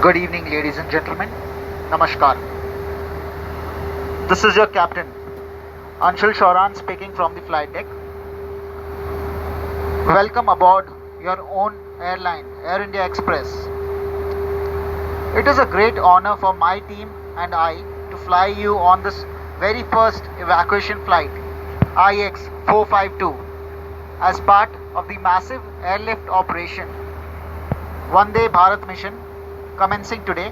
Good evening, ladies and gentlemen. Namaskar. This is your captain, Anshul Shauran, speaking from the flight deck. Welcome aboard your own airline, Air India Express. It is a great honor for my team and I to fly you on this very first evacuation flight, IX 452, as part of the massive airlift operation Vande Bharat mission commencing today,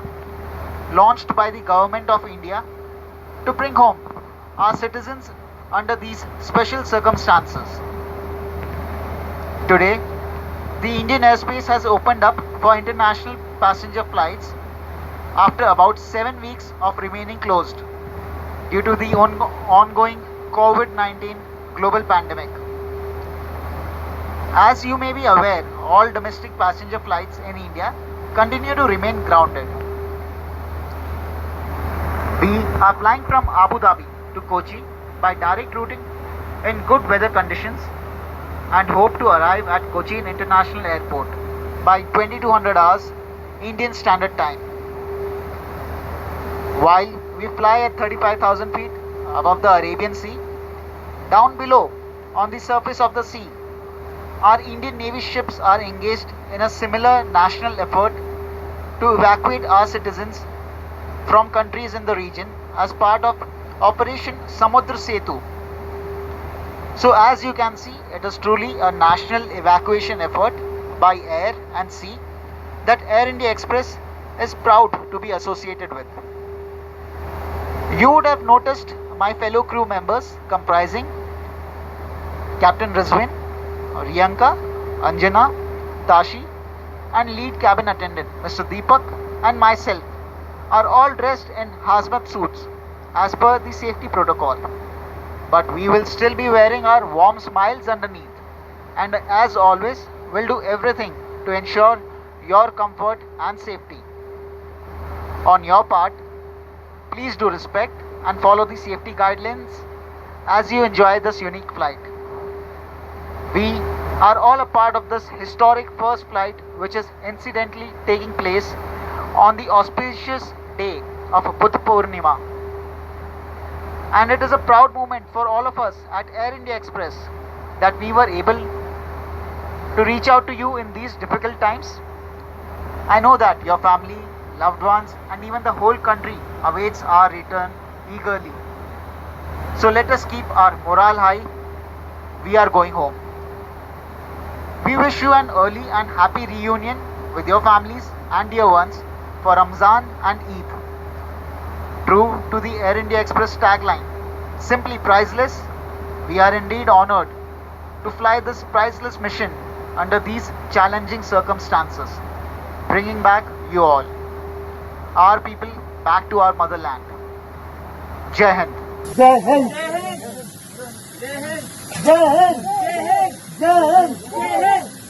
launched by the Government of India to bring home our citizens under these special circumstances. Today, the Indian airspace has opened up for international passenger flights after about 7 weeks of remaining closed due to the ongoing COVID-19 global pandemic. As you may be aware, all domestic passenger flights in India continue to remain grounded. We are flying from Abu Dhabi to Kochi by direct routing in good weather conditions and hope to arrive at Cochin International Airport by 2200 hours Indian Standard Time. While we fly at 35,000 feet above the Arabian Sea, down below on the surface of the sea, our Indian Navy ships are engaged in a similar national effort to evacuate our citizens from countries in the region as part of Operation Samudra Setu. So as you can see, it is truly a national evacuation effort by air and sea that Air India Express is proud to be associated with. You would have noticed my fellow crew members comprising Captain Rizwin, Riyanka, Anjana, Tashi and lead cabin attendant Mr. Deepak and myself are all dressed in hazmat suits as per the safety protocol. But we will still be wearing our warm smiles underneath, and as always will do everything to ensure your comfort and safety. On your part, please do respect and follow the safety guidelines as you enjoy this unique flight. We are all a part of this historic first flight, which is incidentally taking place on the auspicious day of Buddha Purnima. And it is a proud moment for all of us at Air India Express that we were able to reach out to you in these difficult times. I know that your family, loved ones, and even the whole country awaits our return eagerly. So let us keep our morale high. We are going home. We wish you an early and happy reunion with your families and dear ones for Ramzan and Eid. True to the Air India Express tagline, simply priceless, we are indeed honored to fly this priceless mission under these challenging circumstances, bringing back you all, our people, back to our motherland. Jai Hind. Jai Hind. Jai Hind. Jai Hind. Jai Hind. Jai Hind.